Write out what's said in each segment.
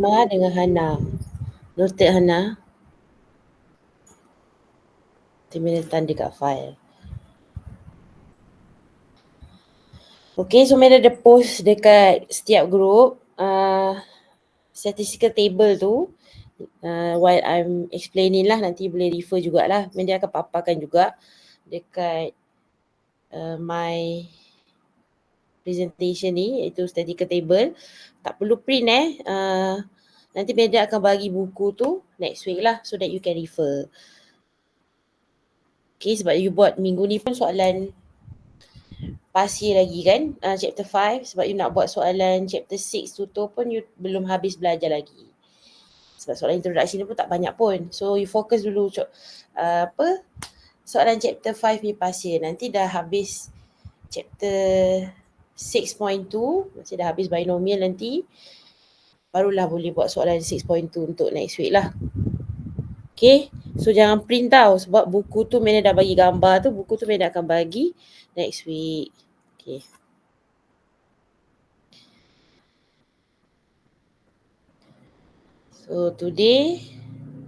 Ma dengan Hana. Noted Hana. Terminal tanda kat file. Okay, so Mel ada post dekat setiap group statistical table tu. While I'm explaining lah, nanti boleh refer jugalah. Dia akan paparkan juga dekat my presentation ni, iaitu statistical table. Tak perlu print nanti Media akan bagi buku tu next week lah, so that you can refer. Okay, sebab you buat minggu ni pun soalan pasir lagi kan, chapter 5. Sebab you nak buat soalan chapter 6 tu pun you belum habis belajar lagi. Sebab soalan introduction ni pun tak banyak pun. So you fokus dulu soalan chapter 5 ni pasir. Nanti dah habis chapter 6.2, macam dah habis binomial nanti, barulah boleh buat soalan 6.2 untuk next week lah. Okay, so jangan print tau, sebab buku tu Mena dah bagi gambar tu, buku tu Mena akan bagi next week. Okay. So today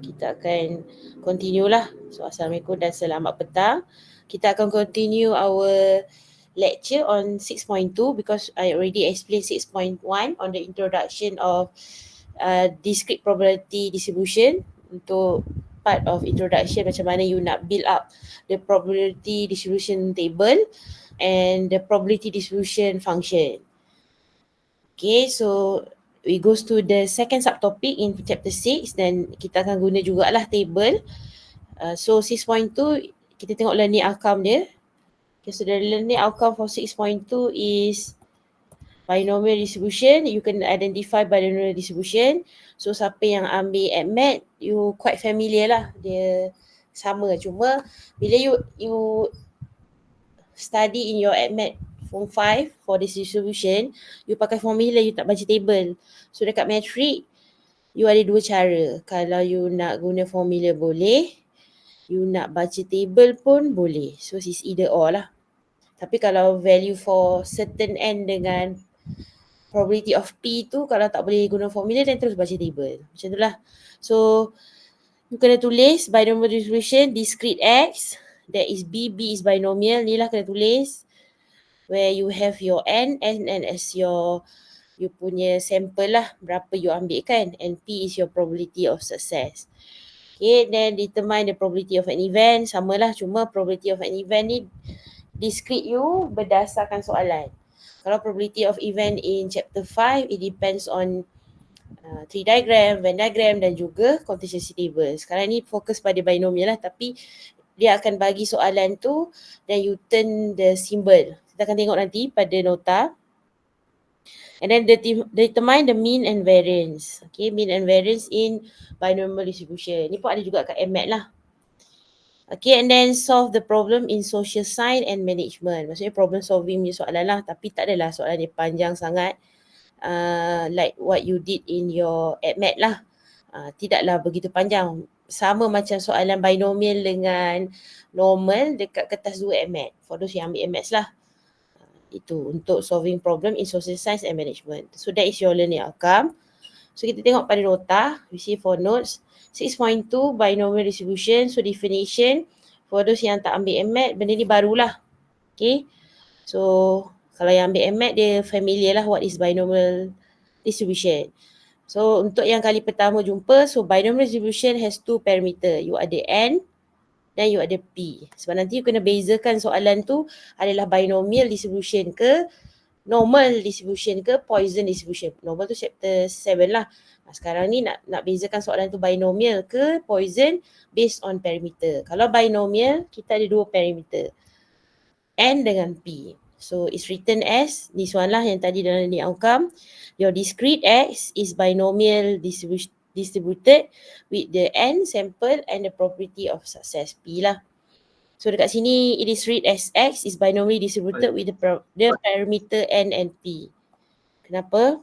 kita akan continue lah. So Assalamualaikum dan selamat petang. Kita akan continue our lecture on 6.2 because I already explained 6.1 on the introduction of discrete probability distribution. Untuk part of introduction, macam mana you nak build up the probability distribution table and the probability distribution function. Okay, so we goes to the second subtopic in chapter 6 dan kita akan guna jugalah table. So 6.2 kita tengok learning outcome dia. Okay, so the learning outcome for 6.2 is binomial distribution. You can identify binomial distribution. So siapa yang ambil AdMath, you quite familiar lah. Dia sama, cuma bila you study in your AdMath Form 5 for this distribution, you pakai formula, you tak baca table. So dekat metric, you ada dua cara. Kalau you nak guna formula boleh, you nak baca table pun boleh. So it's either or lah. Tapi kalau value for certain n dengan probability of P tu, kalau tak boleh guna formula, then terus baca table. Macam tu lah. So you kena tulis binomial distribution discrete X, that is B is binomial. Ni lah kena tulis, where you have your n as you punya sample lah, berapa you ambil kan, and P is your probability of success. Okay, then determine the probability of an event. Sama lah, cuma probability of an event ni discrete you berdasarkan soalan. Kalau probability of event in chapter 5, it depends on tree diagram, Venn diagram dan juga contingency table. Sekarang ni fokus pada binomial lah, tapi dia akan bagi soalan tu dan you turn the symbol. Kita akan tengok nanti pada nota. And then determine the mean and variance. Okay, mean and variance in binomial distribution. Ni pun ada juga kat AdMath lah. Okay, and then solve the problem in social science and management. Maksudnya problem solving punya soalan lah, tapi tak adalah soalan dia panjang sangat. Like what you did in your AdMath lah. Tidaklah begitu panjang. Sama macam soalan binomial dengan normal dekat kertas 2 AdMath. For those yang ambil AdMath lah. Itu untuk solving problem in social science and management. So that is your learning outcome. So kita tengok pada nota, we see for notes 6.2 binomial distribution. So definition, for those yang tak ambil AdMath, benda ni barulah. Okay, so kalau yang ambil AdMath, dia familiar lah what is binomial distribution. So untuk yang kali pertama jumpa, so binomial distribution has two parameter. You ada N dan you ada P. Sebab nanti you kena bezakan soalan tu adalah binomial distribution ke, normal distribution ke, Poisson distribution. Normal tu chapter 7 lah. Sekarang ni nak bezakan soalan tu binomial ke Poisson based on parameter. Kalau binomial, kita ada dua parameter, N dengan P. So it's written as, this one lah yang tadi dalam ni outcome. Your discrete X is binomial distributed with the N sample and the probability of success P lah. So dekat sini it is read as X is binomially distributed with the parameter N and P. Kenapa?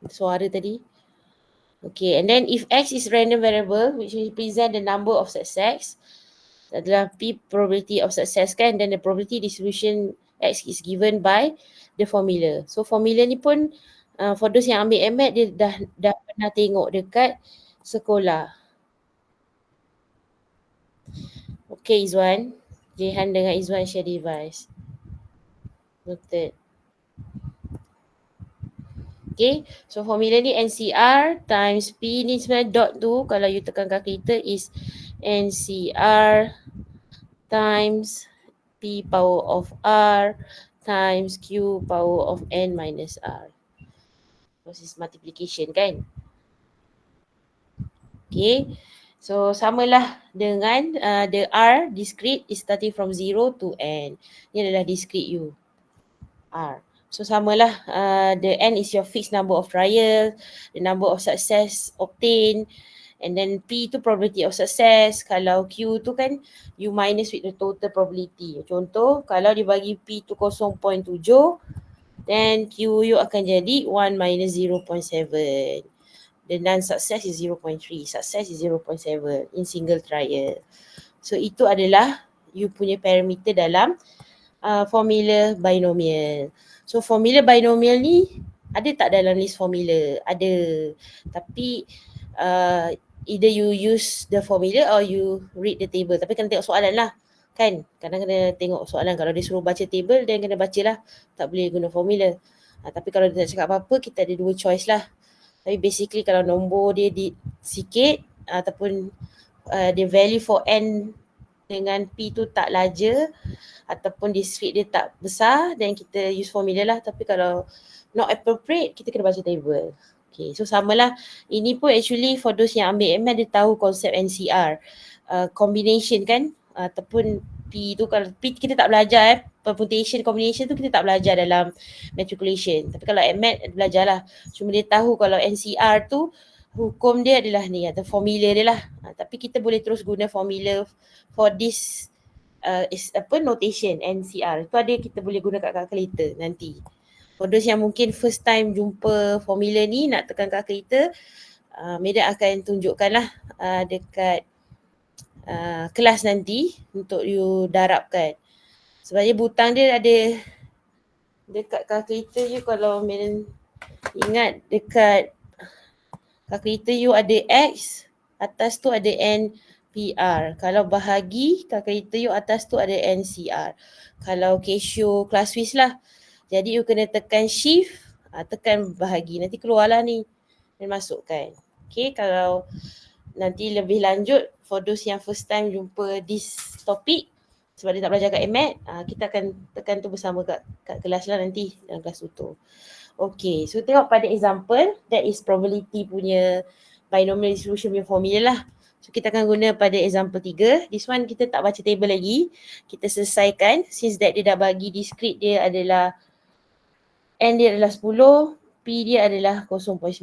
Suara tadi. Okay, and then if X is random variable which represent the number of success, adalah P probability of success kan, then the probability distribution X is given by the formula. So formula ni pun for those yang ambil MAT dia dah pernah tengok dekat sekolah. Okay Izwan, Jehan dengan Izwan share device. Noted. Okay, so formula ni NCR times P ni sebenarnya dot tu kalau you tekan calculator is NCR times P power of R times Q power of N minus R. Proses multiplication kan. Okay, so samalah dengan the R discrete is starting from 0 to N. Ni adalah discrete U, R. So samalah, the N is your fixed number of trial, the number of success obtained, and then P tu probability of success. Kalau Q tu kan you minus with the total probability. Contoh kalau dibagi P tu 0.7, then Q you akan jadi 1 minus 0.7. The non-success is 0.3, success is 0.7 in single trial. So itu adalah you punya parameter dalam formula binomial. So formula binomial ni ada tak dalam list formula? Ada. Tapi either you use the formula or you read the table. Tapi kena tengok soalan lah. Kan? Kadang kena tengok soalan. Kalau dia suruh baca table, then kena baca lah. Tak boleh guna formula. Tapi kalau dia tak cakap apa-apa, kita ada dua choice lah. Tapi basically kalau nombor dia sikit ataupun the value for N dengan P tu tak larger ataupun discrete dia tak besar, then kita use formula lah. Tapi kalau not appropriate, kita kena baca table. Okay, so samalah. Ini pun actually for those yang ambil ML, dia tahu konsep NCR. Combination kan, ataupun P tu, kalau P kita tak belajar permutation, combination tu kita tak belajar dalam matriculation. Tapi kalau ML belajar lah. Cuma dia tahu kalau NCR tu hukum dia adalah ni, atau formula dia lah. Tapi kita boleh terus guna formula for this is notation NCR. Itu ada kita boleh guna kat calculator nanti. For those yang mungkin first time jumpa formula ni nak tekan calculator, Medan akan tunjukkan lah dekat kelas nanti untuk you darabkan. Sebenarnya butang dia ada dekat calculator you. Kalau Medan ingat, dekat calculator you ada X, atas tu ada NPR. Kalau bahagi, calculator you atas tu ada NCR. Kalau Casio class Swiss lah. Jadi you kena tekan shift, tekan bahagi. Nanti keluarlah ni dan masukkan. Okay, kalau nanti lebih lanjut for those yang first time jumpa this topic, sebab dia tak belajar kat MAT, kita akan tekan tu bersama kat kelas lah nanti, dalam kelas tutor. Okay, so tengok pada example, that is probability punya binomial distribution punya formula lah. So kita akan guna pada example 3. This one kita tak baca table lagi. Kita selesaikan since that dia dah bagi discrete dia adalah N dia adalah 10, P dia adalah 0.9.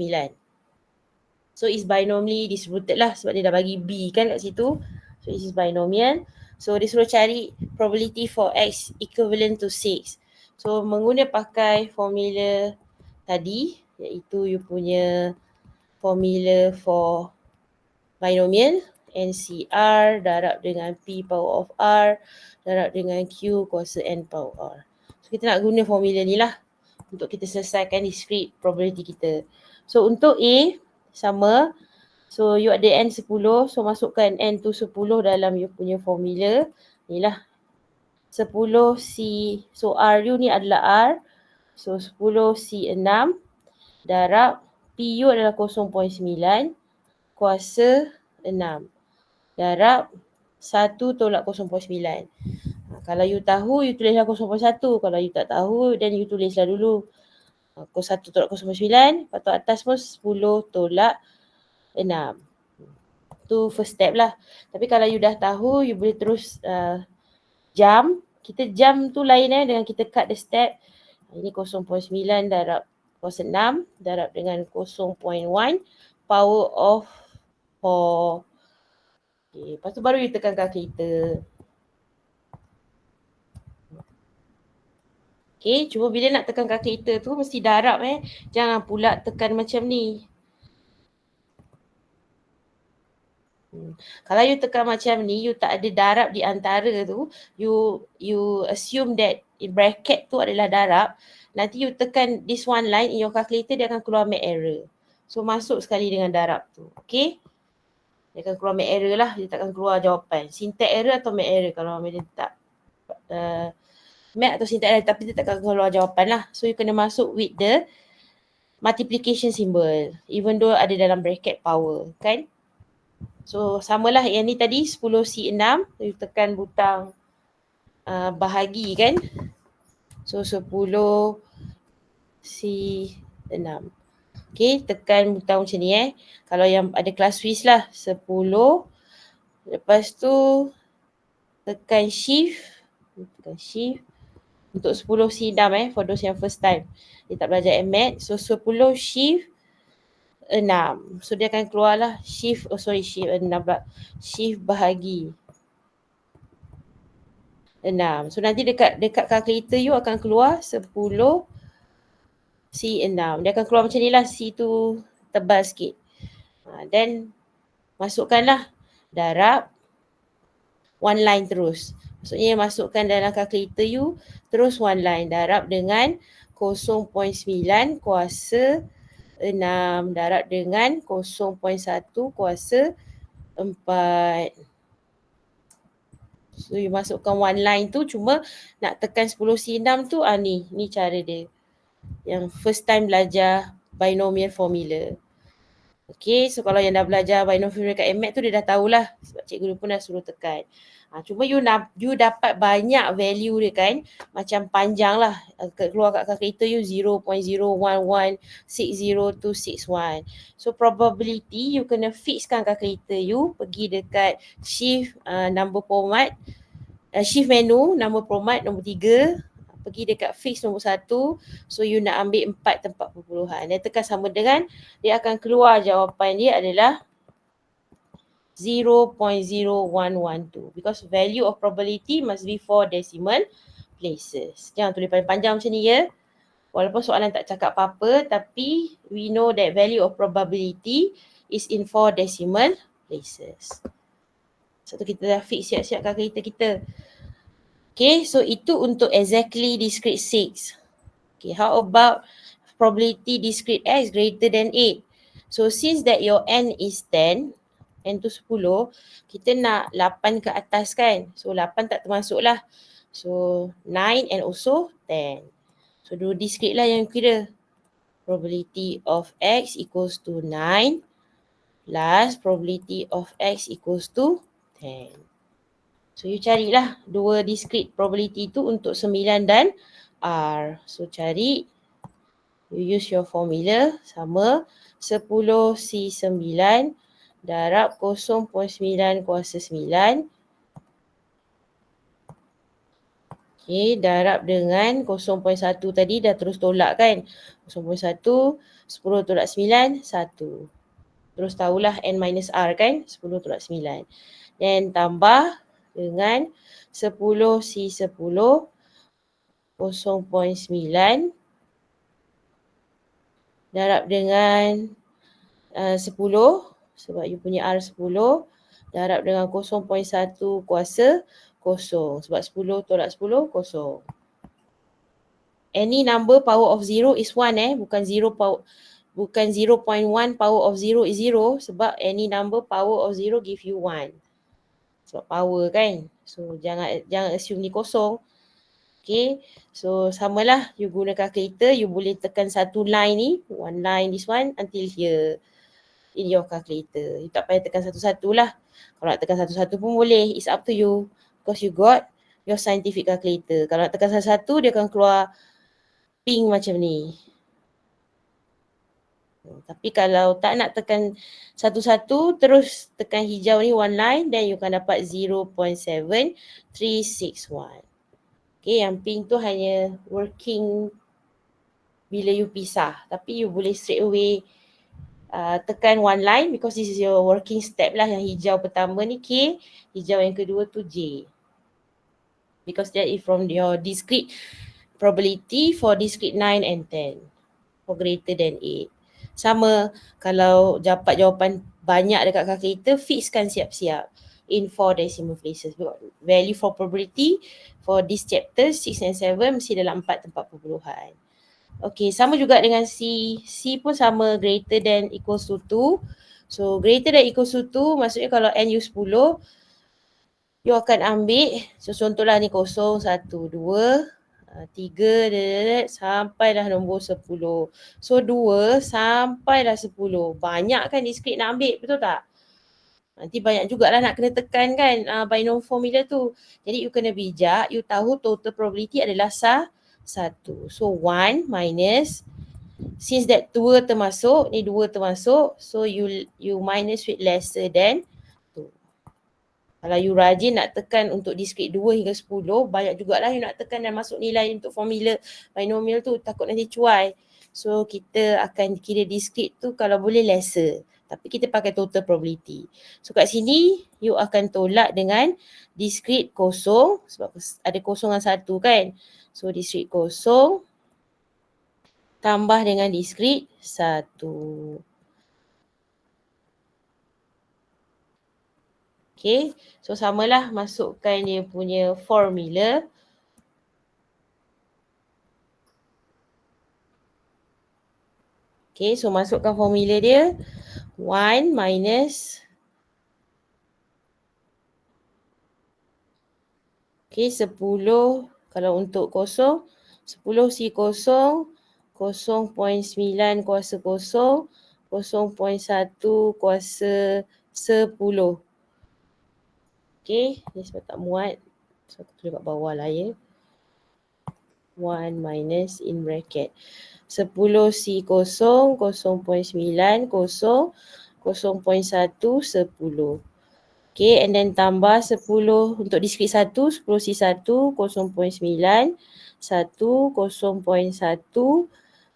So it's binomially distributed lah sebab dia dah bagi B kan kat situ. So it is binomial. So dia suruh cari probability for X equivalent to 6. So mengguna pakai formula tadi, iaitu you punya formula for binomial, NCR darab dengan P power of R darab dengan Q kuasa N power R. So kita nak guna formula ni lah untuk kita selesaikan discrete probability kita. So untuk A sama. So you ada N 10. So masukkan N tu 10 dalam you punya formula. Inilah 10 C. So R you ni adalah R. So 10 C 6 darab P you adalah 0.9 kuasa 6 darab 1 tolak 0.9. Kalau you tahu, you tulislah 0.1. Kalau you tak tahu, then you tulislah dulu 1 tolak 0.9. Lepas tu atas pun 10 tolak 6. Tu first step lah. Tapi kalau you dah tahu, you boleh terus jam. Kita jam tu lain dengan kita cut the step. Ini 0.9 darab kuasa 6 darab dengan 0.1 power of 4. Okay, lepas tu baru you tekan calculator. Okay, cuma bila nak tekan calculator tu mesti darab Jangan pula tekan macam ni. Kalau you tekan macam ni, you tak ada darab di antara tu, you assume that in bracket tu adalah darab, nanti you tekan this one line in your calculator, dia akan keluar make error. So masuk sekali dengan darab tu. Okay. Dia akan keluar make error lah. Dia takkan keluar jawapan. Syntax error atau make error kalau dia tak make atau syntax error, tapi dia takkan keluar jawapan lah. So you kena masuk with the multiplication symbol. Even though ada dalam bracket power. Kan? So samalah yang ni tadi 10C6. You tekan butang bahagi kan. So 10C6. Okay, tekan butang macam ni Kalau yang ada kelas Swiss lah, 10. Lepas tu tekan shift. Untuk 10C6 for those yang first time. Dia tak belajar MAT. So 10 shift 6. So dia akan keluar lah shift 6 pula. Shift bahagi 6. So nanti dekat calculator you akan keluar 10C6. Dia akan keluar macam ni lah. C tu tebal sikit. Then masukkanlah darab one line terus. Maksudnya masukkan dalam calculator you terus one line. Darab dengan 0.9 kuasa 6. Darab dengan 0.1 kuasa 4. So you masukkan one line tu, cuma nak tekan 10C6 tu ni cara dia. Yang first time belajar binomial formula. Okay, so kalau yang dah belajar binomial formula kat MAT tu dia dah tahulah. Sebab cikgu pun dah suruh tekan. Cuma you dapat banyak value dia kan. Macam panjang lah. Keluar kat calculator you 0.01160261. So probability you kena fixkan calculator you. Pergi dekat shift number format. Shift menu number format nombor 3. Pergi dekat fix nombor 1. So you nak ambil 4 tempat perpuluhan. Dan tekan sama dengan, dia akan keluar jawapan dia adalah 0.0112. Because value of probability must be 4 decimal places. Jangan tulis panjang macam ni ya. Walaupun soalan tak cakap apa-apa, tapi we know that value of probability is in 4 decimal places. Satu kita dah fix siap-siap calculator kita. Okay, so itu untuk exactly discrete 6. Okay, how about probability discrete x greater than 8? So since that your n is 10, n tu 10, kita nak 8 ke atas kan? So 8 tak termasuk lah. So 9 and also 10. So dua discrete lah yang kira. Probability of x equals to 9 plus probability of x equals to 10. So you carilah dua discrete probability tu untuk 9 dan R. So cari, you use your formula sama 10C9 darab 0.9 kuasa 9. Okay, darab dengan 0.1 tadi dah terus tolak kan. 0.1, 10 tolak 9, 1. Terus tahulah N minus R kan, 10 tolak 9. Dan tambah dengan 10C10 0.9 darab dengan 10 sebab you punya R 10 darab dengan 0.1 kuasa 0 sebab 10 tolak 10 kosong. Any number power of 0 is 1 bukan 0.1 power of 0 is 0 sebab any number power of 0 give you 1. Sebab power kan. So jangan assume ni kosong. Okay. So samalah you guna calculator. You boleh tekan satu line ni. One line this one until here. In your calculator. You tak payah tekan satu-satu lah. Kalau nak tekan satu-satu pun boleh. It's up to you. Because you got your scientific calculator. Kalau nak tekan satu-satu dia akan keluar pink macam ni. Tapi kalau tak nak tekan satu-satu, terus tekan hijau ni one line, then you akan dapat 0.7361. Okay, yang pink tu hanya working bila you pisah. Tapi you boleh straight away tekan one line because this is your working step lah. Yang hijau pertama ni K, hijau yang kedua tu J. Because that is from your discrete probability for discrete 9 and 10 for greater than 8. Sama kalau dapat jawapan banyak dekat calculator, fixkan siap-siap in 4 decimal places. Value for probability for this chapter 6 and 7 mesti dalam 4 tempat perpuluhan. Okay, sama juga dengan C. C pun sama, greater than equals to 2. So greater than equals to 2 maksudnya kalau N you 10, you akan ambil, so contohlah ni 0, 1, 2, 3, sampailah nombor 10. So 2 sampailah 10. Banyak kan discrete nak ambil, betul tak? Nanti banyak jugalah nak kena tekan kan binomial formula tu. Jadi you kena bijak, you tahu total probability adalah 1. So 1 minus, since that 2 termasuk, ni 2 termasuk, so you minus with lesser than 2. Kalau you rajin nak tekan untuk discrete 2 hingga 10, banyak jugalah you nak tekan dan masuk nilai untuk formula binomial tu, takut nanti cuai. So kita akan kira discrete tu kalau boleh lesser, tapi kita pakai total probability. So kat sini you akan tolak dengan discrete kosong, sebab ada kosong dengan 1 kan. So discrete kosong tambah dengan discrete 1. Okay, so samalah masukkan dia punya formula. Okay, so masukkan formula dia. 1 minus, okay, 10 kalau untuk kosong, 10 C kosong, 0.9 kuasa kosong, 0.1 kuasa 10. Okay, ni sebab tak muat. So aku tulis kat bawah lah ya. 1 minus in bracket 10 C kosong, 0.9 kosong, 0.1 10. Okay, and then tambah 10 untuk discrete 1, 10 C 1, 0.9, 1, 0.1,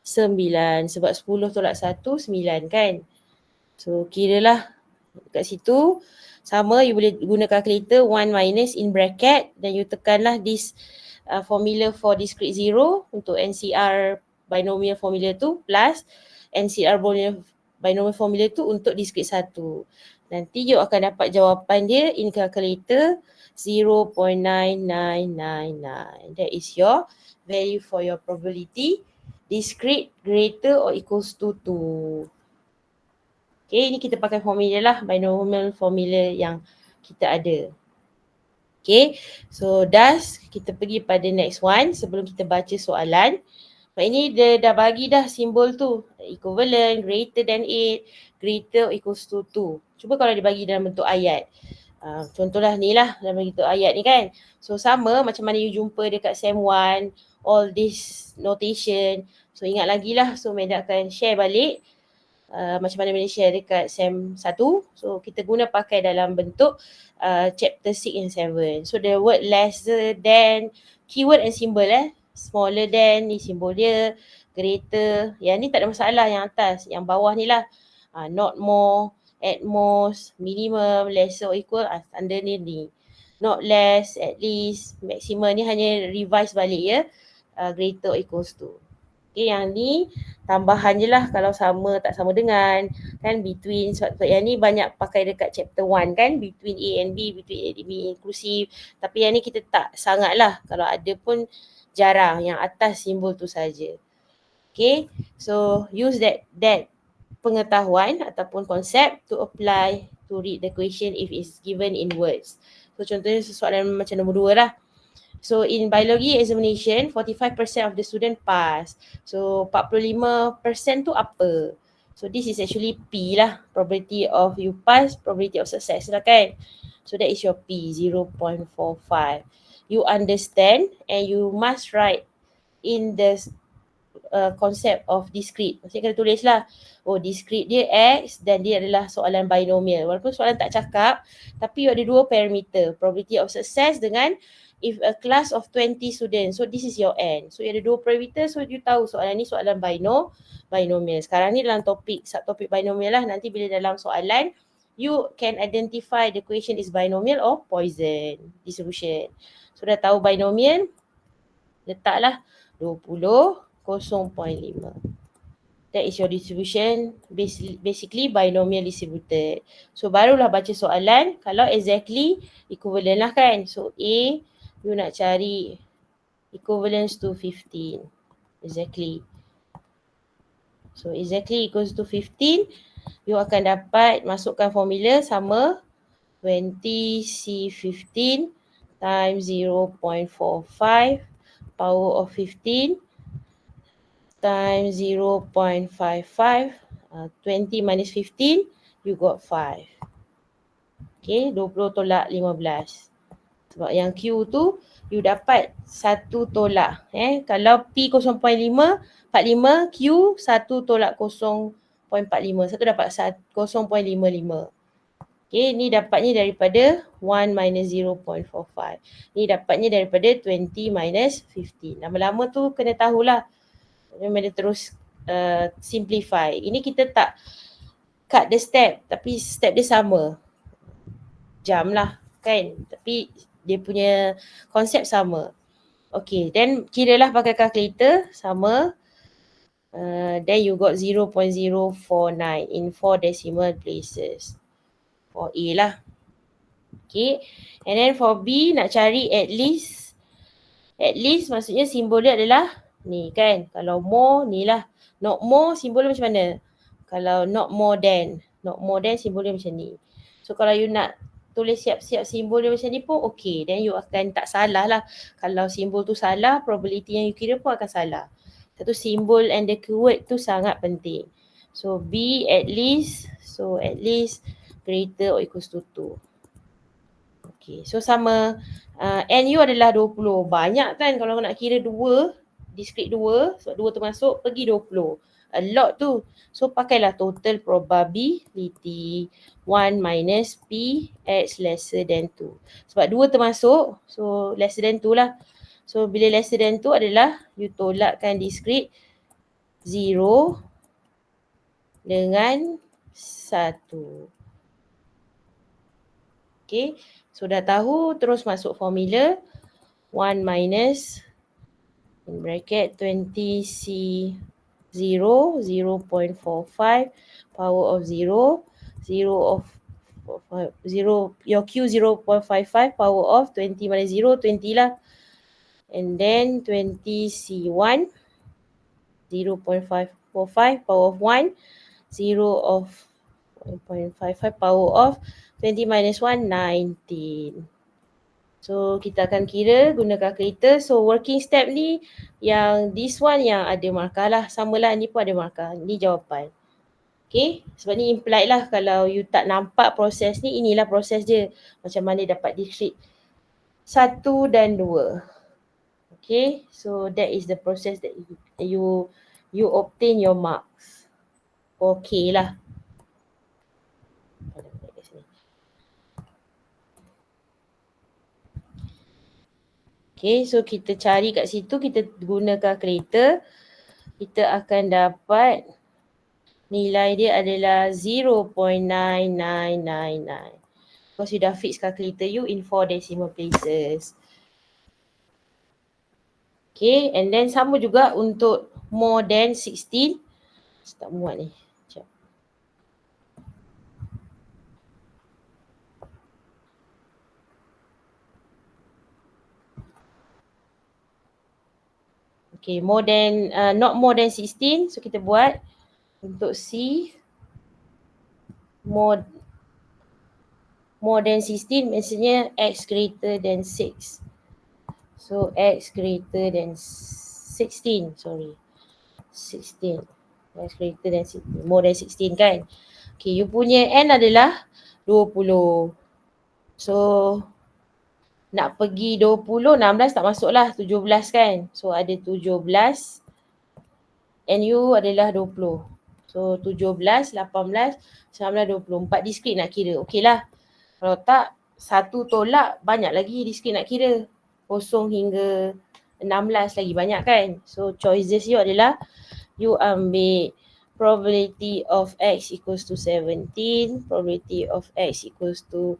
9. Sebab 10 tolak 1, 9 kan. So kiralah kat situ. Sama, you boleh guna calculator, 1 minus in bracket, dan you tekanlah this formula for discrete 0 untuk NCR binomial formula tu plus NCR binomial formula tu untuk discrete 1. Nanti you akan dapat jawapan dia in calculator 0.9999. That is your value for your probability discrete greater or equals to 2. Okay, ini kita pakai formula lah, binomial formula yang kita ada. Okay, so thus kita pergi pada next one sebelum kita baca soalan. Ini dia dah bagi dah simbol tu, equivalent, greater than 8, greater or equals to 2. Cuba kalau dia bagi dalam bentuk ayat. Contohlah ni lah dalam bentuk ayat ni kan. So sama macam mana you jumpa dekat SEM 1, all this notation. So ingat lagi lah, so Meda akan share balik macam mana Meda share dekat SEM 1. So kita guna pakai dalam bentuk chapter 6 and 7. So the word lesser than, keyword and symbol smaller than, ni simbol dia, greater, yang ni tak ada masalah, yang atas, yang bawah ni lah, not more, at most, minimum, lesser or equal, under ni, not less, at least, maximum, ni hanya revise balik ya, greater or equals to. Okay, yang ni tambahan je lah kalau sama tak sama dengan, kan, between, sebab yang ni banyak pakai dekat chapter 1 kan, between A and B, between A and B, inclusive, tapi yang ni kita tak sangat lah, kalau ada pun jarang, yang atas simbol tu saja. Okay, so use that pengetahuan ataupun konsep to apply to read the question if it's given in words. So contohnya soalan macam nombor 2 lah. So in biology examination, 45% of the student pass. So 45% tu apa? So this is actually P lah. Probability of you pass, probability of success lah kan. So that is your P, 0.45. You understand and you must write in the concept of discrete. Maksudnya kena tulis lah, oh discrete dia X dan dia adalah soalan binomial. Walaupun soalan tak cakap, tapi you ada 2 parameter, probability of success dengan if a class of 20 students, so this is your N. So you ada 2 parameter, so you tahu soalan ni soalan binomial. Sekarang ni dalam topik, subtopik binomial lah, nanti bila dalam soalan, you can identify the question is binomial or Poisson distribution. So dah tahu binomial, letaklah 20, 0.5. That is your distribution, basically binomial distributed. So barulah baca soalan, kalau exactly equivalent lah kan. So A you nak cari equivalence to 15. Exactly. So exactly equals to 15. You akan dapat masukkan formula sama 20C15 times 0.45 power of 15 times 0.55. 20 minus 15, you got 5. Okay, 20 tolak 15. Sebab yang Q tu, you dapat 1 tolak. Kalau P 0.5, 45, Q 1 tolak 0.45. Satu dapat 0.55. Okay, ni dapatnya daripada 1 minus 0.45. Ni dapatnya daripada 20 minus 15. Lama-lama tu kena tahulah. Memang dia terus simplify. Ini kita tak cut the step, tapi step dia sama. Jam lah kan. Tapi dia punya konsep sama. Okay, then kira lah pakai calculator sama. Then you got 0.049 in 4 decimal places. For A lah. Okay, and then for B nak cari at least maksudnya simbol dia adalah ni kan. Kalau more ni lah. Not more simbol dia macam mana? Kalau not more than simbol dia macam ni. So kalau you nak tulis siap-siap simbol dia macam ni pun okay. Then you akan tak salah lah. Kalau simbol tu salah, probability yang you kira pun akan salah. Satu simbol and the keyword tu sangat penting. So B at least. So at least greater or equals to 2. Okay, so sama NU adalah 20. Banyak kan kalau nak kira 2, discrete 2, sebab 2 termasuk, pergi 20. A lot tu. So pakailah total probability 1 minus P X lesser than 2. Sebab 2 termasuk, so lesser than 2 lah. So bila lesser than 2 adalah you tolakkan discrete 0 dengan 1. Okay, so dah tahu, terus masuk formula 1 minus in bracket 20C0 0.45 power of 0 of 0, your Q 0.55 power of 20 minus 0, 20 lah. And then 20C1 0.545 power of 1, 0 of 1.55 power of 20 minus 1, 19. So kita akan kira guna calculator. So working step ni, yang this one yang ada markah lah. Sama lah, ni pun ada markah. Ni jawapan. Okay, sebab ni implied lah. Kalau you tak nampak proses ni, inilah proses dia. Macam mana dapat discrete 1 dan 2. Okay, so that is the process that you obtain your marks. Okay lah. Okay, so kita cari kat situ, kita guna calculator. Kita akan dapat nilai dia adalah 0.9999. Because you dah fix calculator you in 4 decimal places. Okay, and then sama juga untuk more than 16. Tak muat ni. Sekejap. Okay, more than, not more than 16. So kita buat untuk C, more than 16 maksudnya X greater than 6. So X greater than 16, sorry. 16. X greater than 16. More than 16 kan. Okay, you punya N adalah 20. So nak pergi 20, 16 tak masuk lah, 17 kan. So ada 17, NU adalah 20. So 17, 18, 19, 20. 4 discrete nak kira, okey lah. Kalau tak, 1 tolak, banyak lagi discrete nak kira. 0 hingga 16 lagi banyak kan. So choices you adalah, you ambil probability of X equals to 17, probability of X equals to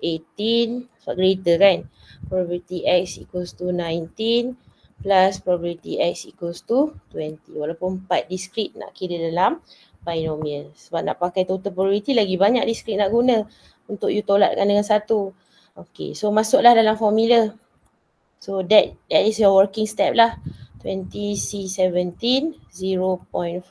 18, so greater kan. Probability X equals to 19 plus probability X equals to 20. Walaupun 4 discrete nak kira dalam binomial. Sebab nak pakai total probability lagi banyak discrete nak guna untuk you tolakkan dengan 1. Okay, so masuklah dalam formula. So that is your working step lah. 20C17 0.45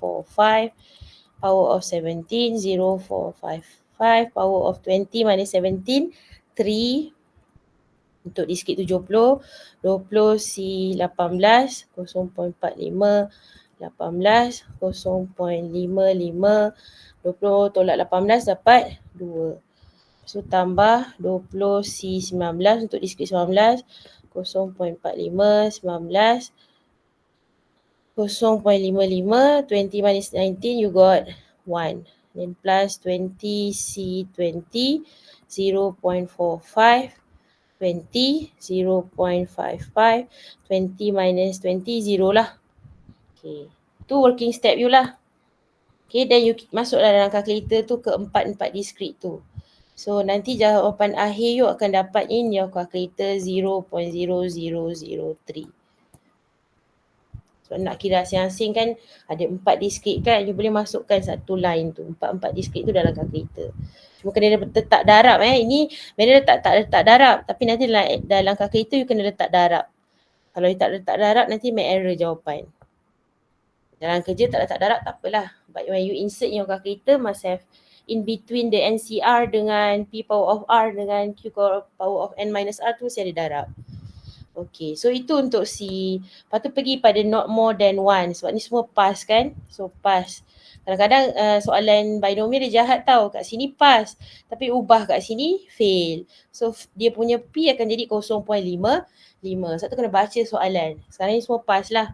power of 17 0.455 power of 20 minus 17 3 untuk diskrit 70 20C18 0.45 18 0.55 20 tolak 18 dapat 2. So tambah 20C19 untuk diskrit 19 0.45 19 0.55 20 minus 19 you got 1. Then plus 20C20 0.45 20 0.55 20 minus 20 0 lah. Okay, tu working step you lah. Okay, then you masuklah dalam calculator tu ke 4 diskrit tu. So nanti jawapan akhir you akan dapat in your calculator 0.0003. So nak kira asing-asing kan ada 4 diskrit kan, you boleh masukkan satu line tu, 4 diskrit tu dalam calculator. Cuma kena letak darab ini memang letak darab, tapi nanti dalam calculator you kena letak darab. Kalau you tak letak darab nanti make error jawapan. Dalam kerja tak letak darab tak apalah, but when you insert in your calculator must have in between the NCR dengan P power of R dengan Q power of N minus R tu mesti ada darab. Okay, so itu untuk C. Lepas tu pergi pada not more than 1. Sebab ni semua pass kan. So pass. Kadang-kadang soalan binomial dia jahat tau. Kat sini pass. Tapi ubah kat sini fail. So dia punya P akan jadi 0.55. Sebab tu kena baca soalan. Sekarang ni semua pass lah.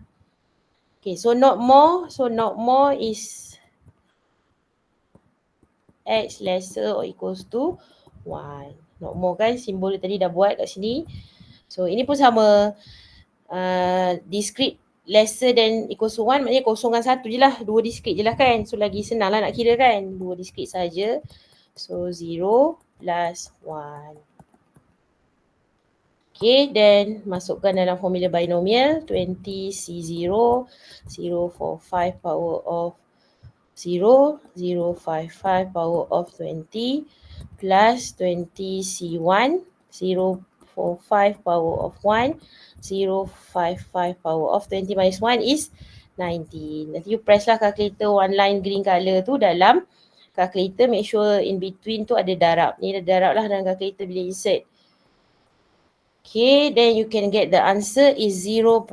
Okay, so not more. So not more is X lesser or equals to 1. Not more kan. Simbol tadi dah buat kat sini. So ini pun sama, discrete lesser than equals to 1 maknanya kosongkan satu je lah, 2 discrete je lah kan. So lagi senang lah nak kira kan, 2 discrete saja. So 0 plus 1. Okay, then masukkan dalam formula binomial 20C0 0.45 power of 0 0.55 power of 20 plus 20C1 0.45 power of 1 0.55 power of 20 minus 1 is 19. Nanti you press lah calculator one line green color tu dalam calculator, make sure in between tu ada darab. Ni ada darab lah dalam calculator bila insert. Okay, then you can get the answer is 0.0001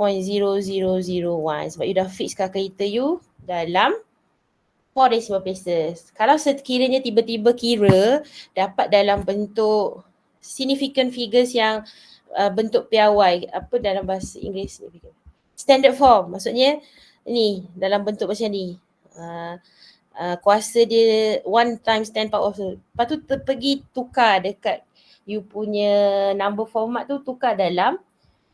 sebab you dah fix calculator you dalam 4 decimal places. Kalau sekiranya tiba-tiba kira dapat dalam bentuk significant figures yang bentuk piawai, apa dalam bahasa Inggeris? Standard form, maksudnya ni dalam bentuk macam ni. Kuasa dia 1 times 10 power of 2. Lepas tu pergi tukar dekat you punya number format tu, tukar dalam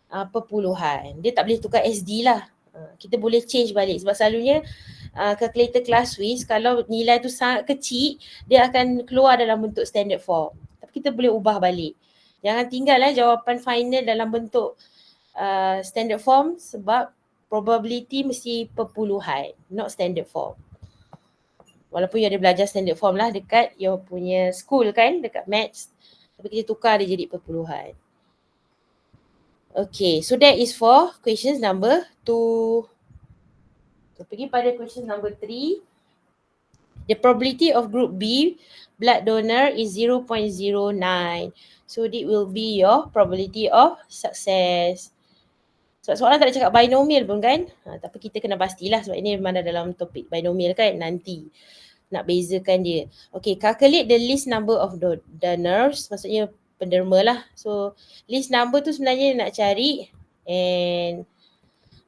perpuluhan. Dia tak boleh tukar SD lah. Kita boleh change balik sebab selalunya calculator class Swiss kalau nilai tu sangat kecil dia akan keluar dalam bentuk standard form. Tapi kita boleh ubah balik. Jangan tinggal jawapan final dalam bentuk standard form sebab probability mesti perpuluhan, not standard form. Walaupun you ada belajar standard form lah dekat you punya school kan, dekat maths. Tapi kita tukar dia jadi perpuluhan. Okay, so that is for questions number 2. So pergi pada question number 3. The probability of group B blood donor is 0.09. So it will be your probability of success. Sebab soalan tak ada cakap binomial pun kan. Tapi kita kena pastilah sebab ini memang dalam topik binomial kan nanti. Nak bezakan dia. Okay, calculate the least number of donors. Maksudnya penderma lah. So list number tu sebenarnya nak cari and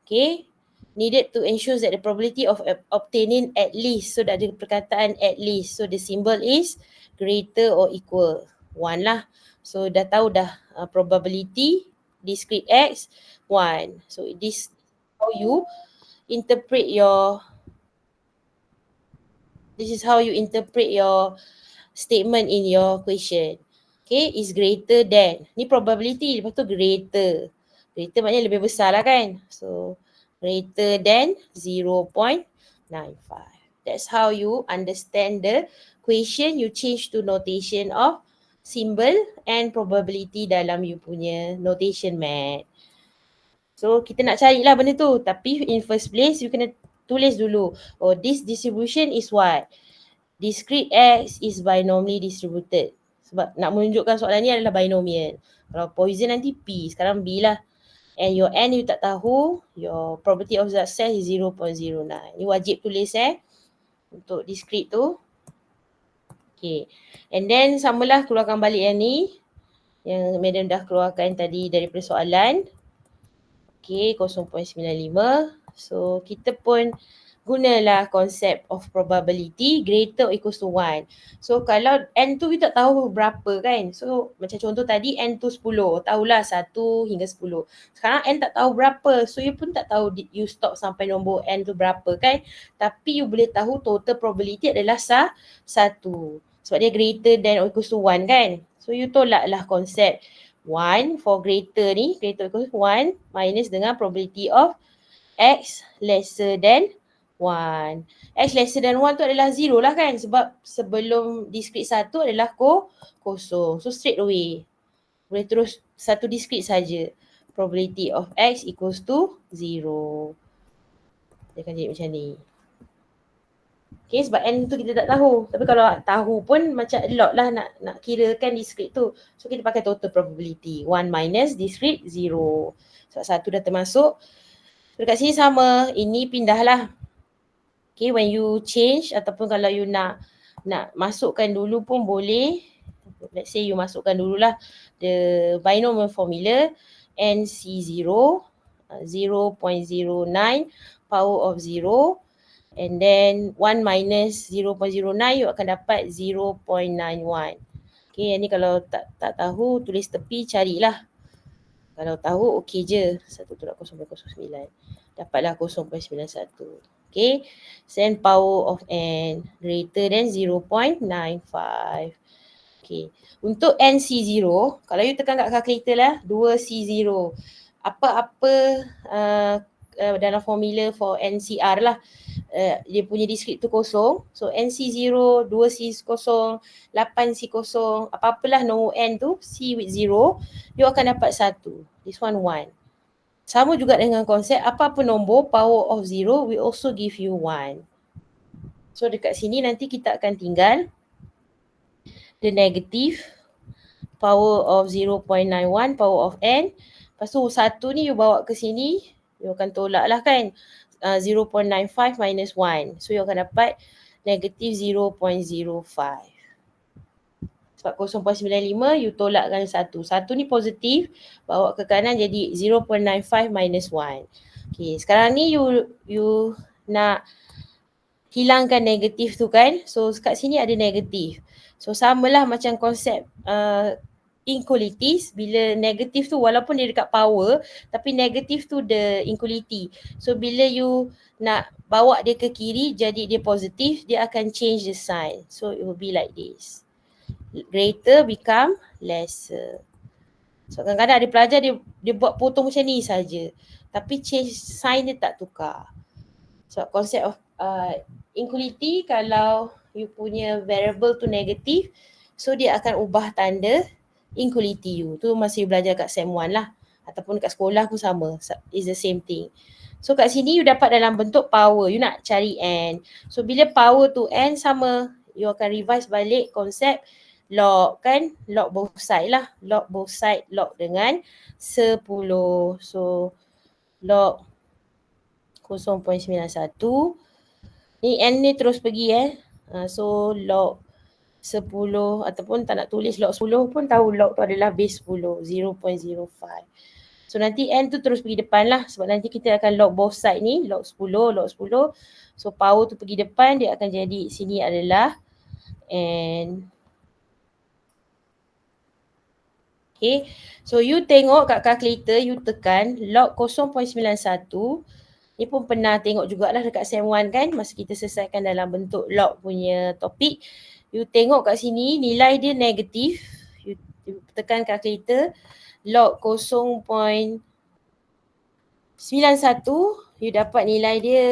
okay, needed to ensure that the probability of obtaining at least. So dah ada perkataan at least. So the symbol is greater or equal 1 lah. So dah tahu dah probability discrete X 1. So this how you interpret your statement in your question. Okay, is greater than. Ni probability, lepas tu greater. Greater maknanya lebih besar lah kan. So greater than 0.95. That's how you understand the question. You change to notation of symbol and probability dalam you punya notation math. So kita nak carilah benda tu. Tapi in first place you kena tulis dulu. Oh, this distribution is what? Discrete X is binomially distributed. Sebab nak menunjukkan soalan ni adalah binomial. Kalau Poisson nanti P, sekarang B lah. And your N you tak tahu, your probability of success is 0.09. Ni wajib tulis untuk discrete tu. Okay. And then samalah keluarkan balik yang ni. Yang madam dah keluarkan tadi daripada soalan. Okay, 0.95. So kita pun gunalah konsep of probability greater or equals to 1. So kalau N tu kita tak tahu berapa kan. So macam contoh tadi N tu 10. Tahulah 1 hingga 10. Sekarang N tak tahu berapa. So you pun tak tahu you stop sampai nombor N tu berapa kan. Tapi you boleh tahu total probability adalah 1. Sebab dia greater than or equals to 1 kan. So you tolaklah konsep 1 for greater ni. Greater or equals to 1 minus dengan probability of X lesser than 1. X lesser than 1 tu adalah 0 lah kan. Sebab sebelum discrete 1 adalah kosong. So straight away. Boleh terus satu discrete saja. Probability of X equals to 0. Dia akan jadi macam ni. Okay, sebab N tu kita tak tahu. Tapi kalau tahu pun macam a lot lah nak kirakan discrete tu. So kita pakai total probability. 1 minus discrete 0. Sebab 1 dah termasuk. Dekat sini sama. Ini pindahlah. Okay, when you change ataupun kalau you nak masukkan dulu pun boleh. Let's say you masukkan dululah the binomial formula NC0 0.09 power of 0 and then 1 minus 0.09 you akan dapat 0.91. Okay, yang ni kalau tak tahu tulis tepi carilah. Kalau tahu okey je. 1 tolak 0.09. Dapatlah 0.91. Okay. Then power of N greater than 0.95. Okay. Untuk NC0, kalau you tekan kat calculator lah, 2C0. Apa-apa dalam formula for NCR lah. Dia punya discrete tu kosong. So NC0, 2C kosong, 8C kosong, apa-apalah nombor N tu, C with 0, you akan dapat 1. This one 1. Sama juga dengan konsep apa-apa nombor power of 0 will also give you 1. So dekat sini nanti kita akan tinggal the negative power of 0.91 power of N. Lepas tu 1 ni you bawa ke sini, you akan tolak lah kan. 0.95 minus 1. So you akan dapat negative 0.05. Sebab 0.95 you tolakkan 1. 1 ni positif, bawa ke kanan jadi 0.95 minus 1. Okay, sekarang ni you nak hilangkan negatif tu kan. So kat sini ada negatif. So samalah macam konsep inequalities. Bila negatif tu walaupun dia dekat power, tapi negatif tu the inequality. So bila you nak bawa dia ke kiri jadi dia positif, dia akan change the sign. So it will be like this. Greater become lesser. So kadang-kadang ada pelajar dia buat potong macam ni saja. Tapi change sign dia tak tukar. So konsep of inequality, kalau you punya variable tu negatif, so dia akan ubah tanda inequality you. Tu masih belajar kat SEM 1 lah. Ataupun kat sekolah pun sama. It's the same thing. So kat sini you dapat dalam bentuk power. You nak cari N. So bila power tu N sama, you akan revise balik konsep log kan. Log both side lah. Log both side. Log dengan 10. So log 0.91. Ni N ni terus pergi so log 10 ataupun tak nak tulis log 10 pun tahu log tu adalah base 10. 0.05. So nanti N tu terus pergi depan lah. Sebab nanti kita akan log both side ni. Log 10, log 10. So power tu pergi depan, dia akan jadi sini adalah N. Okay. So you tengok kat calculator, you tekan log 0.91. Ni pun pernah tengok jugalah dekat SEM 1 kan. Masa kita selesaikan dalam bentuk log punya topik. You tengok kat sini nilai dia negatif. You tekan calculator. Log 0.91. You dapat nilai dia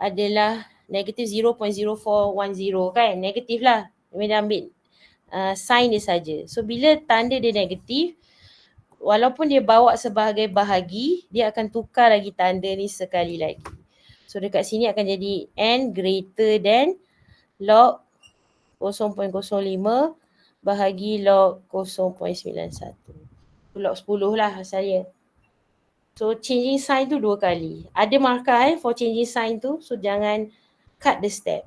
adalah negatif 0.0410 kan. Negatif lah. Dia ambil sign dia saja. So bila tanda dia negatif, walaupun dia bawa sebagai bahagi, dia akan tukar lagi tanda ni sekali lagi. So dekat sini akan jadi N greater than log 0.05 bahagi log 0.91. Log 10 lah asalnya. So changing sign tu 2 kali. Ada markah for changing sign tu. So jangan cut the step.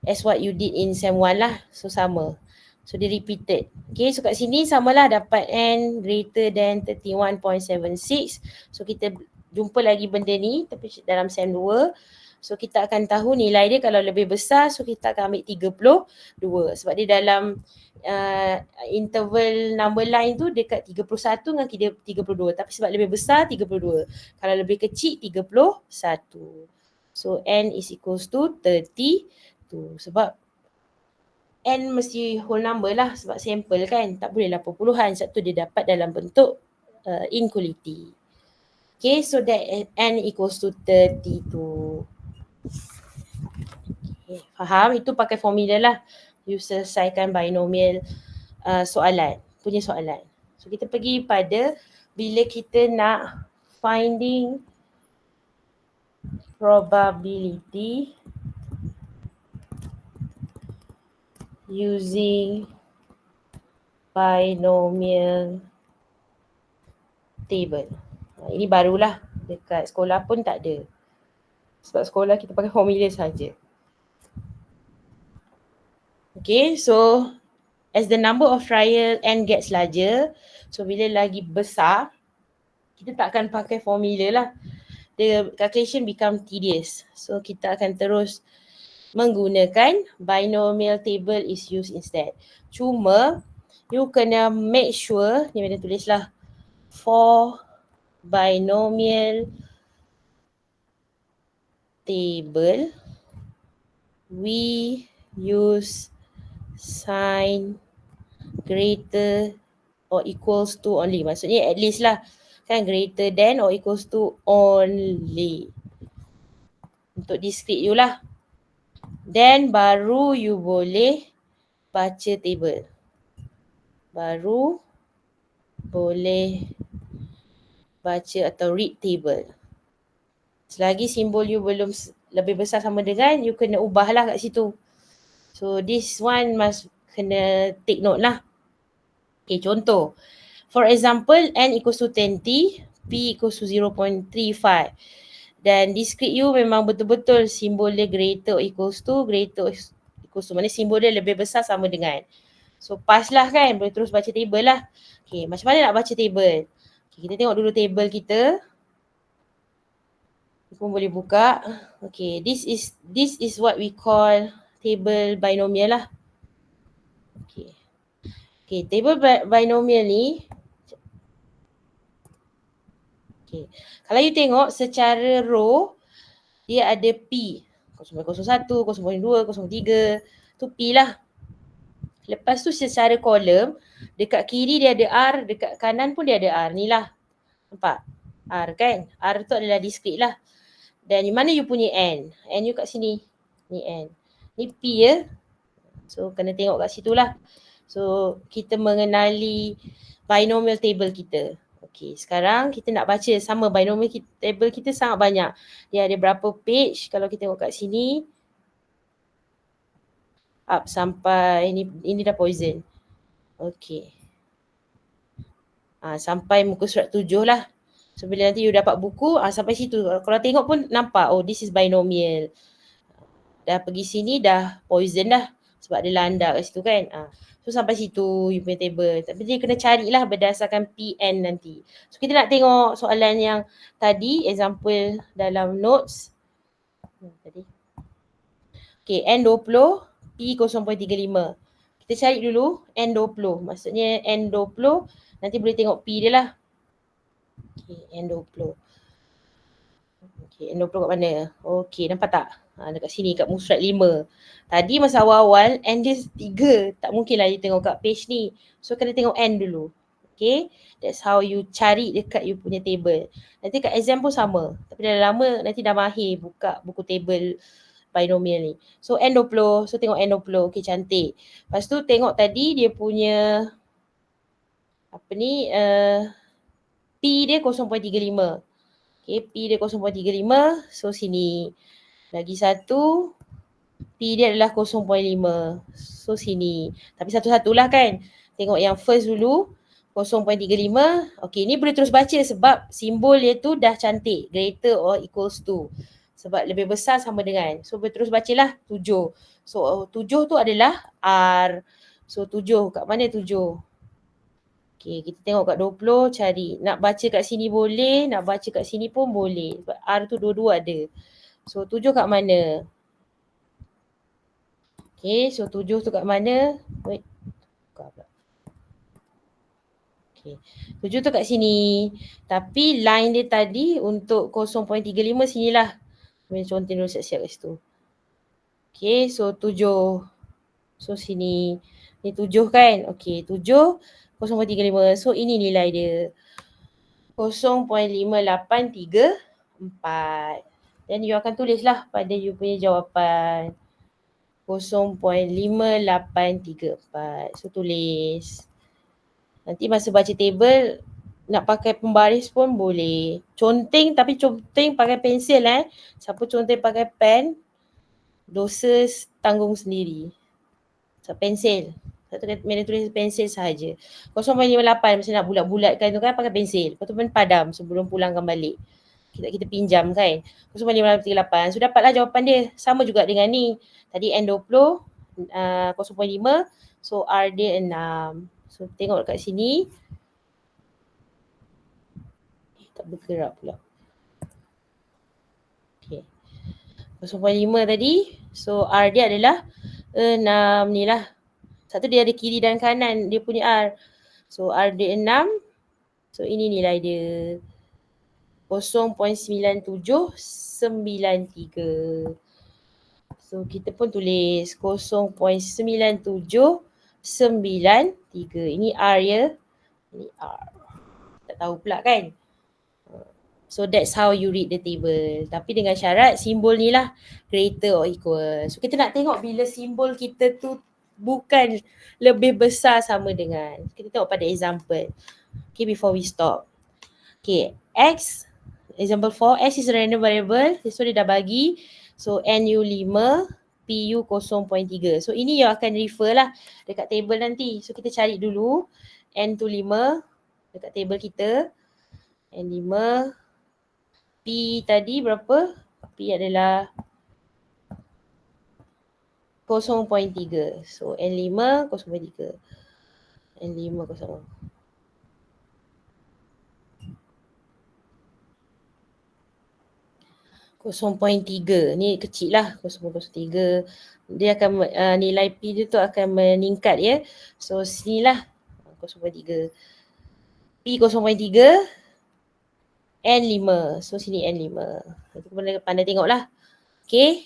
As what you did in sem 1 lah. So sama. So dia repeated. Okay, so kat sini samalah dapat N greater than 31.76. So kita jumpa lagi benda ni tapi dalam sem 2. So kita akan tahu nilai dia kalau lebih besar, so kita akan ambil 32. Sebab dia dalam interval number line tu dekat 31 dengan 32. Tapi sebab lebih besar 32. Kalau lebih kecil 31. So N is equals to 32. Sebab N mesti whole number lah sebab sampel kan. Tak boleh 80-an. Sebab tu dia dapat dalam bentuk inequality. Okay, so that N equals to 32. Okay, faham? Itu pakai formula lah. You selesaikan binomial punya soalan. So kita pergi pada bila kita nak finding probability using binomial table. Ini barulah, dekat sekolah pun tak ada. Sebab sekolah kita pakai formula saja. Okay, so as the number of trial n gets larger, so bila lagi besar, kita tak akan pakai formula lah. The calculation become tedious. So kita akan terus menggunakan binomial table is used instead. Cuma you kena make sure, ni mana tulis lah, for binomial table we use sign greater or equals to only. Maksudnya at least lah, kan, greater than or equals to only. Untuk discrete you lah. Then baru you boleh baca table. Baru boleh baca atau read table. Selagi simbol you belum lebih besar sama dengan, you kena ubahlah kat situ. So this one must kena take note lah. Okay, contoh. For example, n equals to 10t, p equals to 0.35. Dan discrete you memang betul-betul simbol dia greater or equals to, mana simbol dia lebih besar sama dengan. So pass lah kan, boleh terus baca table lah. Okay, macam mana nak baca table? Okay, kita tengok dulu table kita. Kita pun boleh buka. Okay, this is what we call table binomial lah. Okay. Okay, table binomial ni. Okay. Kalau you tengok secara row, dia ada P. 0.01, 0.2, 0.3. Tu P lah. Lepas tu secara kolom, dekat kiri dia ada R, dekat kanan pun dia ada R. Ni lah. Nampak? R kan? R tu adalah discrete lah. Dan di mana you punya N? N you kat sini. Ni N. Ni P ya. So kena tengok kat situ lah. So kita mengenali binomial table kita. Okay, sekarang kita nak baca sama binomial table kita sangat banyak. Dia ada berapa page kalau kita tengok kat sini. Up sampai ini dah poison. Okay. Sampai muka surat 7 lah. So bila nanti you dapat buku, sampai situ. Kalau tengok pun nampak, oh this is binomial. Dah pergi sini dah poison dah. Sebab dia landak kat situ kan. So sampai situ you punya table. Tapi dia kena carilah berdasarkan PN nanti. So kita nak tengok soalan yang tadi, example dalam notes. Tadi. Okay, N20, P 0.35. Kita cari dulu N20. Maksudnya N20, nanti boleh tengok P dia lah. Okay, N20. Okay, N20 kat mana? Okay, nampak tak? Dekat sini, kat muka surat 5. Tadi masa awal-awal, N dia 3. Tak mungkinlah you tengok kat page ni. So, kena tengok N dulu. Okay, that's how you cari dekat you punya table. Nanti kat exam pun sama. Tapi dah lama, nanti dah mahir buka buku table binomial ni. So, N20. So, tengok N20. Okay, cantik. Lepas tu, tengok tadi dia punya P dia 0.35. Okay, P dia 0.35. So sini. Lagi satu, P dia adalah 0.5. So sini. Tapi satu-satulah kan. Tengok yang first dulu. 0.35. Okay, ni boleh terus baca sebab simbol dia tu dah cantik. Greater or equals to. Sebab lebih besar sama dengan. So boleh terus bacalah 7. So 7 tu adalah R. So 7. Kat mana 7? Okay, kita tengok kat 20, cari. Nak baca kat sini boleh, nak baca kat sini pun boleh. Sebab R tu dua-dua ada. So 7 kat mana? Okay, so 7 tu kat mana? Wait. Okay. 7 tu kat sini. Tapi line dia tadi untuk 0.35 sinilah. Contoh dulu siap-siap kat situ. Okay, so 7. So sini. Ni 7 kan? Okay, 7, 0.35. So ini nilai dia. 0.5834. Dan you akan tulislah pada you punya jawapan. 0.5834. So tulis. Nanti masa baca table, nak pakai pembaris pun boleh. Conteng, tapi conteng pakai pensel Siapa conteng pakai pen, dosa tanggung sendiri. So pensel. Satu kata mana tulis pensel sahaja. 0.58 mesti nak bulat-bulatkan tu kan pakai pensel. Lepas tu pun padam sebelum pulangkan balik. Kita pinjam kan. 0.5838. So dapatlah jawapan dia. Sama juga dengan ni. Tadi N20, 0.5. So R dia 6. So tengok kat sini. Tak bergerak pula. Okay. 0.5 tadi. So R dia adalah 6 ni lah. Satu dia ada kiri dan kanan dia punya R. So R dia 6. So ini nilai dia. 0.9793. So kita pun tulis 0.9793. Ini R ya. Ini R. Tak tahu pula kan. So that's how you read the table. Tapi dengan syarat simbol ni lah greater or equal. So kita nak tengok bila simbol kita tu bukan lebih besar sama dengan. Kita tengok pada example. Okay, before we stop. Okay, X, example 4, X is a random variable. So dia dah bagi. So NU 5, PU 0.3. So ini you akan refer lah dekat table nanti. So kita cari dulu. N tu 5 dekat table kita. N5. P tadi berapa? P adalah 0.3. So N5 0.3. N5 0. .3 ni kecil lah 0.3. Dia akan nilai P dia tu akan meningkat ya. So sinilah 0.3. P 0.3 N5. So sini N5. Nanti pandai tengok lah. Okay.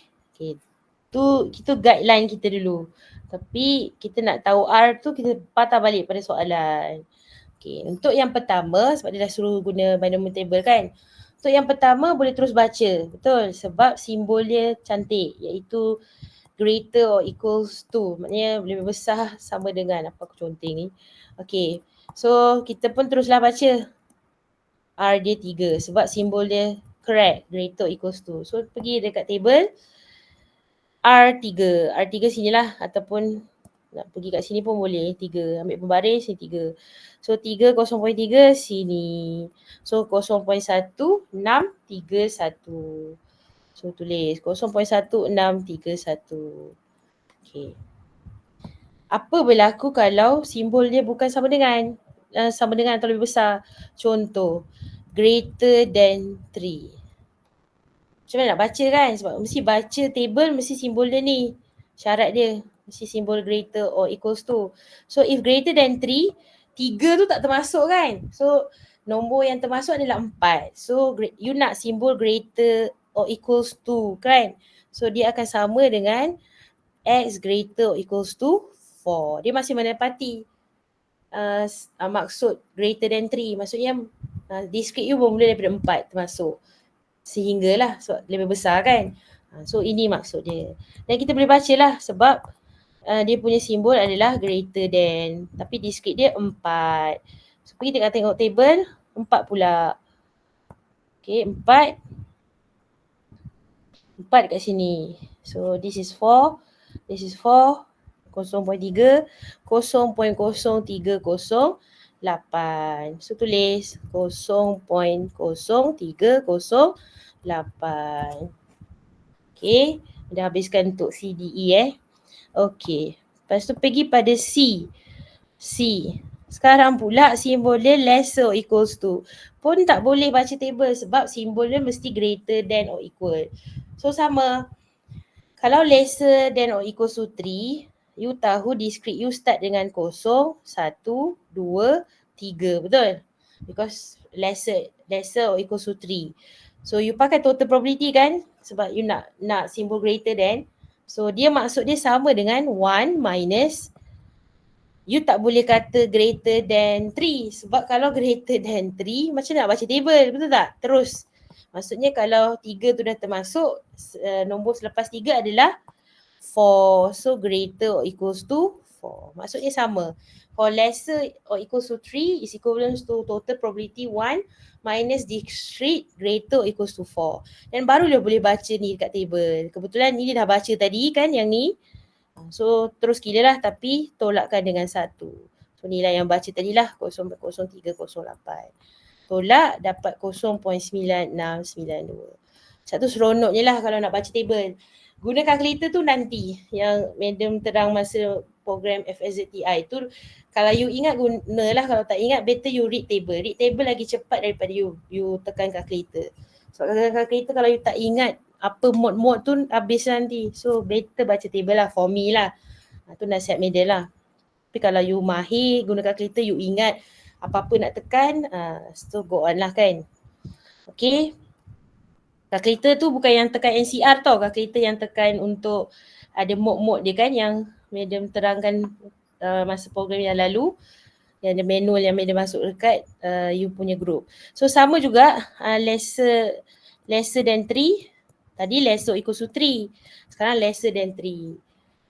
Tu guideline kita dulu. Tapi kita nak tahu R tu kita patah balik pada soalan. Okay. Untuk yang pertama sebab dia dah suruh guna binomial table kan. Untuk yang pertama boleh terus baca. Betul. Sebab simbol dia cantik. Iaitu greater or equals to. Maknanya lebih besar sama dengan apa aku conteng ni. Okay. So kita pun teruslah baca. R dia 3. Sebab simbol dia correct. Greater or equals to. So pergi dekat table. R3. R3 sinilah. Ataupun nak pergi kat sini pun boleh. 3. Ambil pembaris ni 3. So 3 0.3 sini. So 0.1631. So tulis 0.1631. Okay. Apa berlaku kalau simbol dia bukan sama dengan atau lebih besar? Contoh. Greater than 3. Macam mana nak baca kan? Sebab mesti baca table mesti simbol dia ni. Syarat dia. Mesti simbol greater or equals to. So if greater than 3, 3 tu tak termasuk kan? So nombor yang termasuk adalah 4. So you nak simbol greater or equals to kan? So dia akan sama dengan X greater or equals to 4. Dia masih menepati maksud greater than 3. Maksudnya discrete you boleh daripada 4 termasuk. Sehinggalah sebab lebih besar kan. So ini maksud dia. Dan kita boleh baca lah sebab dia punya simbol adalah greater than. Tapi discrete dia 4. So pergi tengok table 4 pula. Okay, 4 dekat sini. So this is 4, this is 4, 0.3, 0.0308. So tulis 0.0308. Okay, dah habiskan untuk C, D, E Okay, lepas tu pergi pada C. Sekarang pula simbol dia lesser or equals to. Pun tak boleh baca table sebab simbol dia mesti greater than or equal. So sama. Kalau lesser than or equals to 3, you tahu discrete you start dengan 0, 1, 2, 3. Betul? Because lesser or equals to 3. So you pakai total probability kan? Sebab you nak simbol greater than. So dia maksud dia sama dengan 1 minus, you tak boleh kata greater than 3 sebab kalau greater than 3 macam nak baca table, betul tak? Terus maksudnya kalau 3 tu dah termasuk, nombor selepas 3 adalah 4. So greater or equals to 4. Maksudnya sama. For lesser or equals to 3 is equivalent to total probability 1 minus discrete greater or equals to 4. Dan baru dia boleh baca ni dekat table. Kebetulan ni dia dah baca tadi kan yang ni. So terus kira lah tapi tolakkan dengan 1. So nilai yang baca tadi lah 0.0308. Tolak dapat 0.9692. Satu seronoknya lah kalau nak baca table. Guna kalkulator tu nanti yang madam terang masa program FSZTI tu. Kalau you ingat guna lah, kalau tak ingat better you read table. Read table lagi cepat daripada you tekan kalkulator. Sebab kalkulator kalau you tak ingat apa mod-mod tu habis nanti. So better baca table lah for me lah. Tu nasihat medal lah. Tapi kalau you mahir guna kalkulator, you ingat apa-apa nak tekan, so go on lah kan. Okay. Kalkulator tu bukan yang tekan NCR tau. Kalkulator yang tekan untuk ada mod-mod dia kan yang madam terangkan masa program yang lalu. Yang ada manual yang madam masuk dekat you punya group. So sama juga lesser than 3. Tadi lesser equals to 3. Sekarang lesser than 3.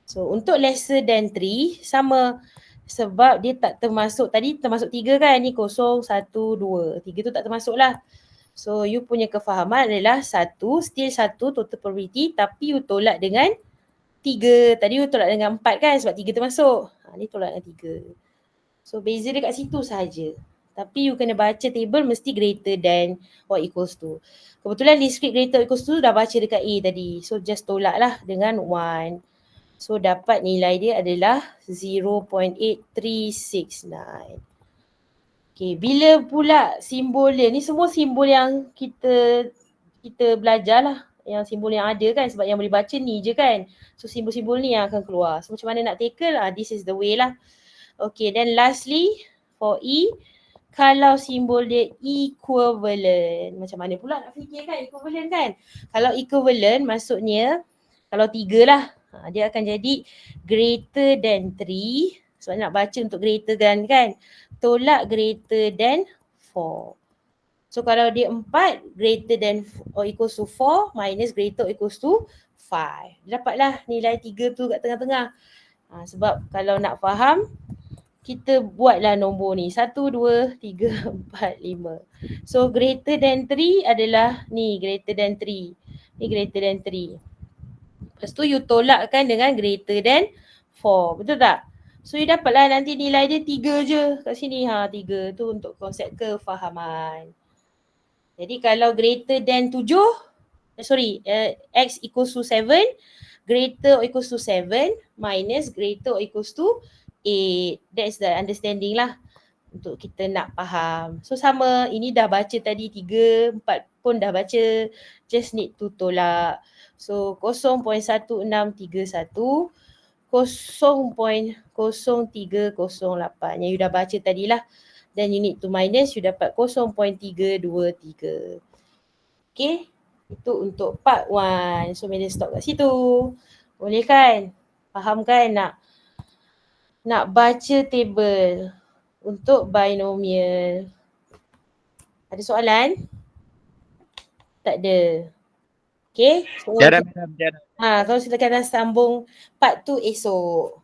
So untuk lesser than 3 sama sebab dia tak termasuk. Tadi termasuk 3 kan. Ni 0, 1, 2. 3 tu tak termasuk lah. So you punya kefahaman adalah 1, still 1 total probability tapi you tolak dengan 3. Tadi you tolak dengan 4 kan sebab 3 termasuk. Ni tolak dengan 3. So beza dia kat situ sahaja. Tapi you kena baca table mesti greater than or equals to. Kebetulan discrete greater or equals to dah baca dekat A tadi. So just tolak lah dengan 1. So dapat nilai dia adalah 0.8369. Okay, bila pula simbol dia, ni semua simbol yang kita belajar lah. Yang simbol yang ada kan, sebab yang boleh baca ni je kan. So simbol-simbol ni yang akan keluar. So macam mana nak tackle? This is the way lah. Okay, then lastly for E, kalau simbol dia equivalent, macam mana pula nak fikir kan equivalent kan? Kalau equivalent maksudnya, kalau 3 lah, dia akan jadi greater than 3. Sebab nak baca untuk greater than kan. Tolak greater than 4. So kalau dia 4, greater than or equals to 4 minus greater or equals to 5. Dapatlah nilai 3 tu kat tengah-tengah. Sebab kalau nak faham, kita buatlah nombor ni. 1, 2, 3, 4, 5. So greater than 3 adalah ni greater than 3. Ni greater than 3. Lepas tu you tolakkan dengan greater than 4. Betul tak? So you dapatlah nanti nilai dia 3 je kat sini. 3 tu untuk konsep kefahaman. Jadi kalau greater than 7, X equals to 7, greater or equals to 7 minus greater or equals to 8. That's the understanding lah untuk kita nak faham. So sama, ini dah baca tadi 3, 4 pun dah baca. Just need to tolak. So 0.1631, 0.0308 yang you dah baca tadi lah. Then you need to minus, you dapat 0.323. Okay, itu untuk part 1. So madam stop kat situ. Boleh kan? Faham kan nak baca table untuk binomial. Ada soalan? Tak ada. Okay. So, kalau silakan sambung part 2 esok.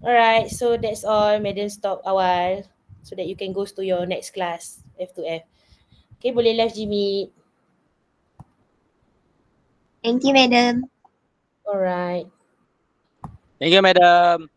Alright, so that's all. Madam stop awal. so that you can go to your next class, F2F. Okay, boleh live Jimmy. Thank you, Madam. Alright. Thank you, Madam.